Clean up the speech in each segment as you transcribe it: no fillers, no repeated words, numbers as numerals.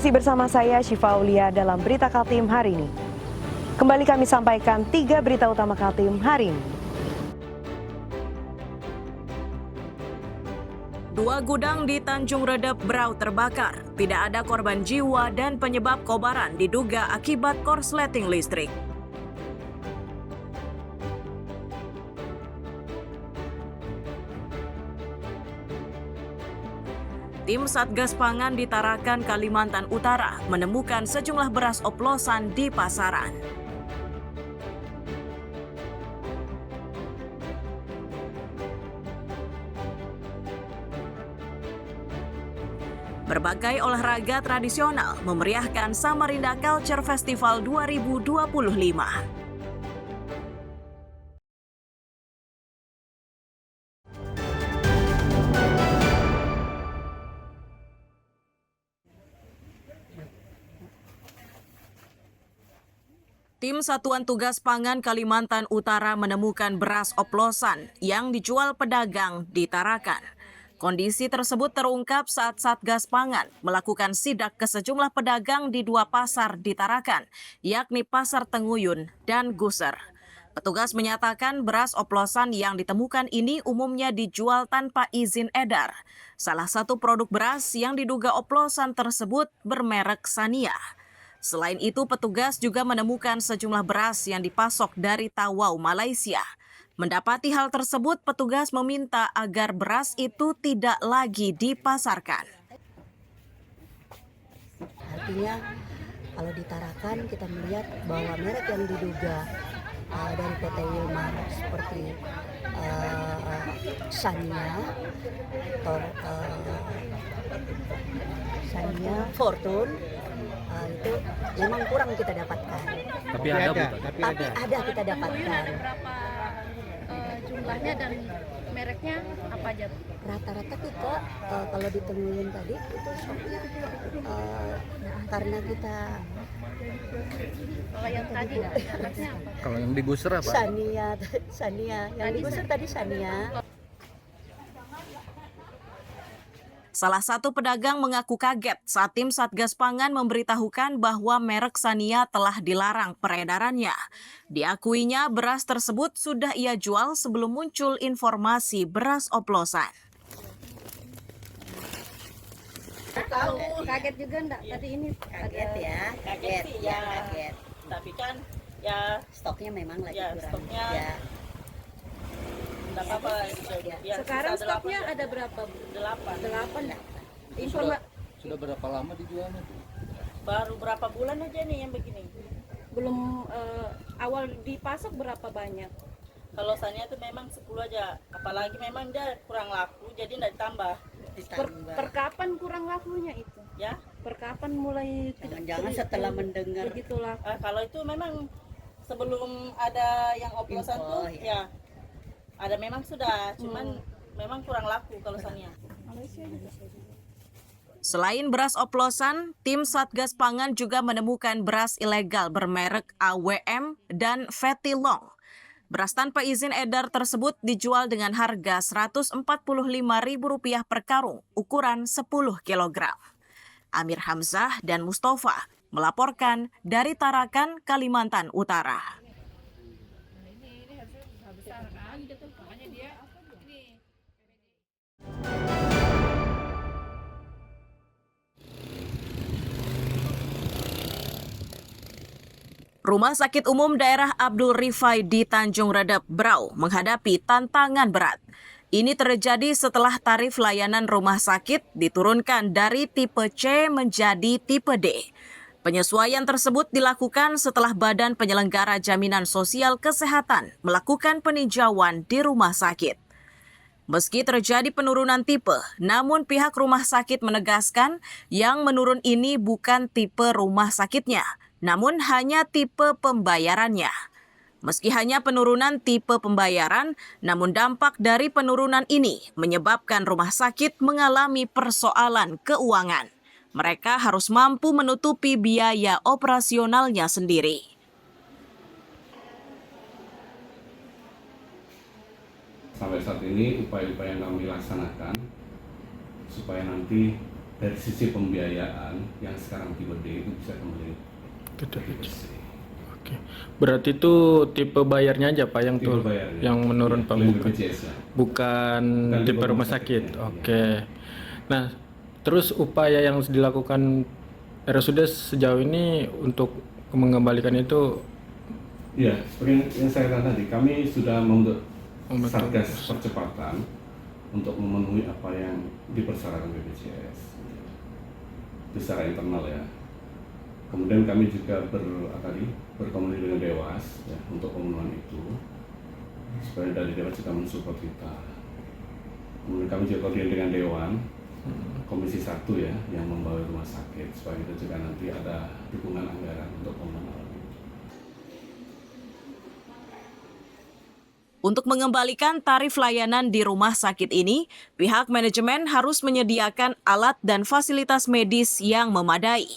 Masih bersama saya Syifa Aulia dalam Berita Kaltim hari ini. Kembali kami sampaikan 3 berita utama Kaltim hari ini. 2 gudang di Tanjung Redep Brau terbakar. Tidak ada korban jiwa dan penyebab kobaran diduga akibat korsleting listrik. Tim Satgas Pangan di Tarakan, Kalimantan Utara menemukan sejumlah beras oplosan di pasaran. Berbagai olahraga tradisional memeriahkan Samarinda Culture Festival 2025. Tim Satuan Tugas Pangan Kalimantan Utara menemukan beras oplosan yang dijual pedagang di Tarakan. Kondisi tersebut terungkap saat Satgas Pangan melakukan sidak ke sejumlah pedagang di 2 pasar di Tarakan, yakni Pasar Tenguyun dan Guser. Petugas menyatakan beras oplosan yang ditemukan ini umumnya dijual tanpa izin edar. Salah satu produk beras yang diduga oplosan tersebut bermerek Sania. Selain itu, petugas juga menemukan sejumlah beras yang dipasok dari Tawau, Malaysia. Mendapati hal tersebut, petugas meminta agar beras itu tidak lagi dipasarkan. Artinya, kalau di Tarakan kita melihat bahwa merek yang diduga dari PT Wilmar seperti Sania, Fortune, itu memang kurang kita dapatkan. Tapi ada kita dapatkan. Berapa jumlahnya dan mereknya apa aja? Rata-rata kita kalau ditemuin tadi itu stoknya karena kita Kalau yang tadi mereknya apa? Kalau yang di Guser apa? Sania. Yang di Guser tadi Sania. Salah satu pedagang mengaku kaget saat tim Satgas Pangan memberitahukan bahwa merek Sania telah dilarang peredarannya. Diakuinya beras tersebut sudah ia jual sebelum muncul informasi beras oplosan. Kaget juga enggak tadi ini? Kaget. Tapi kan ya Stoknya memang lagi ya kurang. stoknya Ya. enggak apa-apa ya, Sekarang sisa stoknya ada berapa? 8. 8. Sudah berapa lama dijualnya tuh? Baru berapa bulan aja nih yang begini. Belum awal dipasok berapa banyak? Kalau Sania itu memang 10 aja, apalagi memang dia kurang laku jadi enggak ditambah. Per kapan kurang lakunya itu? Ya, Per kapan mulai Jangan-jangan setelah mendengar begitu laku? kalau itu memang sebelum ada yang oplosan Info, tuh ya. ya ada memang sudah, cuman memang kurang laku kalau Sania. Selain beras oplosan, tim Satgas Pangan juga menemukan beras ilegal bermerek AWM dan Fetilong. Beras tanpa izin edar tersebut dijual dengan harga Rp145.000 per karung, ukuran 10 kg. Amir Hamzah dan Mustafa melaporkan dari Tarakan, Kalimantan Utara. Rumah Sakit Umum Daerah Abdul Rifai di Tanjung Redep, Brau menghadapi tantangan berat. Ini terjadi setelah tarif layanan rumah sakit diturunkan dari tipe C menjadi tipe D. Penyesuaian tersebut dilakukan setelah Badan Penyelenggara Jaminan Sosial Kesehatan melakukan peninjauan di rumah sakit. Meski terjadi penurunan tipe, namun pihak rumah sakit menegaskan yang menurun ini bukan tipe rumah sakitnya, namun hanya tipe pembayarannya. Meski hanya penurunan tipe pembayaran, namun dampak dari penurunan ini menyebabkan rumah sakit mengalami persoalan keuangan. Mereka harus mampu menutupi biaya operasionalnya sendiri. Sampai saat ini upaya-upaya yang kami laksanakan supaya nanti dari sisi pembiayaan yang sekarang tipe D itu bisa kembali Ke ke tipe TPC. C. Oke. Berarti itu tipe bayarnya aja Pak yang Tipe tuh bayarnya. yang menurun Iya, Pak, klaim bukan BPJS-nya. bukan Bukan tipe rumah sakit. sakitnya, Oke. Nah, terus upaya yang dilakukan RSUD sejauh ini untuk mengembalikan itu Iya, seperti yang saya katakan tadi, kami sudah membentuk Membentuk satgas percepatan untuk memenuhi apa yang dipersyaratkan BPJS. Itu secara internal ya. Kemudian kami juga berkomunikasi dengan Dewas ya, untuk pemenuhan itu, supaya dari Dewas juga mensupport kita. Kemudian kami juga koordinasi dengan Dewan Komisi 1 ya, yang membawa rumah sakit, supaya kita juga nanti ada dukungan anggaran untuk pemenuhan. Untuk mengembalikan tarif layanan di rumah sakit ini, pihak manajemen harus menyediakan alat dan fasilitas medis yang memadai.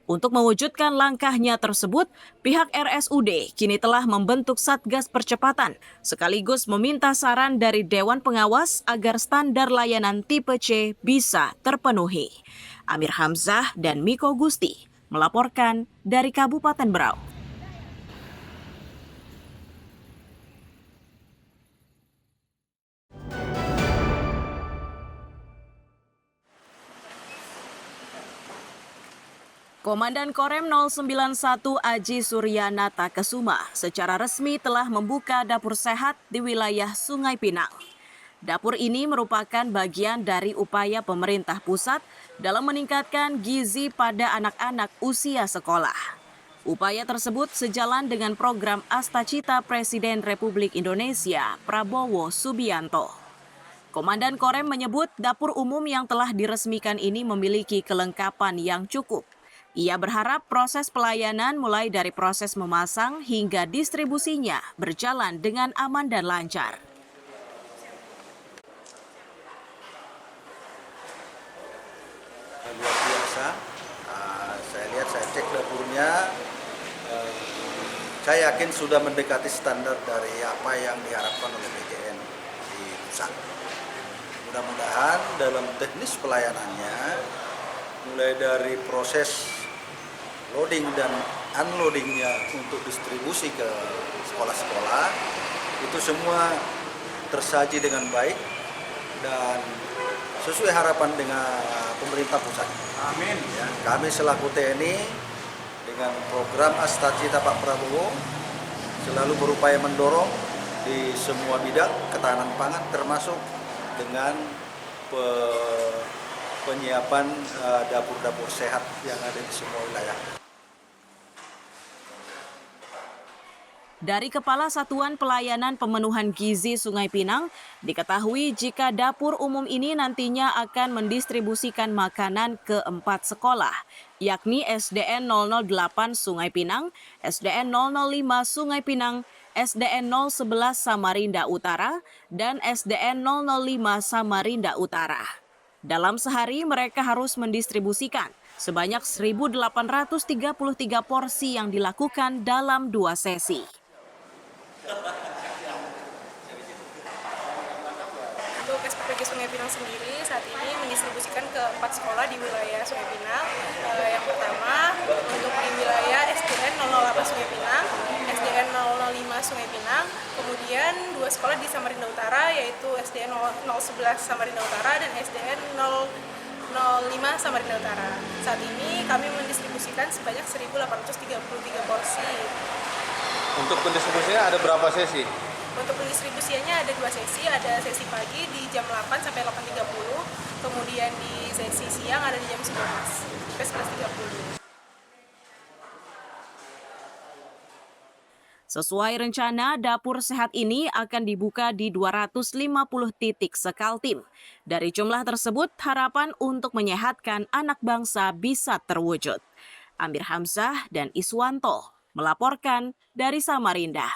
Untuk mewujudkan langkahnya tersebut, pihak RSUD kini telah membentuk Satgas Percepatan, sekaligus meminta saran dari Dewan Pengawas agar standar layanan tipe C bisa terpenuhi. Amir Hamzah dan Miko Gusti melaporkan dari Kabupaten Berau. Komandan Korem 091 Aji Suryanata Kesuma secara resmi telah membuka dapur sehat di wilayah Sungai Pinang. Dapur ini merupakan bagian dari upaya pemerintah pusat dalam meningkatkan gizi pada anak-anak usia sekolah. Upaya tersebut sejalan dengan program Astacita Presiden Republik Indonesia Prabowo Subianto. Komandan Korem menyebut dapur umum yang telah diresmikan ini memiliki kelengkapan yang cukup. Ia berharap proses pelayanan mulai dari proses memasang hingga distribusinya berjalan dengan aman dan lancar. Luar biasa, saya cek dapurnya, saya yakin sudah mendekati standar dari apa yang diharapkan oleh BJN di pusat. Mudah-mudahan dalam teknis pelayanannya, mulai dari proses loading dan unloadingnya untuk distribusi ke sekolah-sekolah, itu semua tersaji dengan baik dan sesuai harapan dengan pemerintah pusat. Amin. Ya, kami selaku TNI dengan program Astacita Pak Prabowo selalu berupaya mendorong di semua bidang ketahanan pangan, termasuk dengan penyiapan dapur-dapur sehat yang ada di semua wilayah. Dari Kepala Satuan Pelayanan Pemenuhan Gizi Sungai Pinang, diketahui jika dapur umum ini nantinya akan mendistribusikan makanan ke 4 sekolah, yakni SDN 008 Sungai Pinang, SDN 005 Sungai Pinang, SDN 011 Samarinda Utara, dan SDN 005 Samarinda Utara. Dalam sehari mereka harus mendistribusikan sebanyak 1.833 porsi yang dilakukan dalam 2 sesi. Untuk SPPG Sungai Pinang sendiri saat ini mendistribusikan ke 4 sekolah di wilayah Sungai Pinang. Yang pertama untuk di wilayah SDN 008 Sungai Pinang, SDN 005 Sungai Pinang, kemudian 2 sekolah di Samarinda Utara yaitu SDN 011 Samarinda Utara dan SDN 005 Samarinda Utara. Saat ini kami mendistribusikan sebanyak 1.833 porsi. Untuk pendistribusinya ada berapa sesi? Untuk pendistribusiannya ada 2 sesi, ada sesi pagi di jam 8 sampai 8.30, kemudian di sesi siang ada di jam 11 sampai 11.30. Sesuai rencana, dapur sehat ini akan dibuka di 250 titik Sekaltim. Dari jumlah tersebut, harapan untuk menyehatkan anak bangsa bisa terwujud. Amir Hamzah dan Iswanto melaporkan dari Samarinda.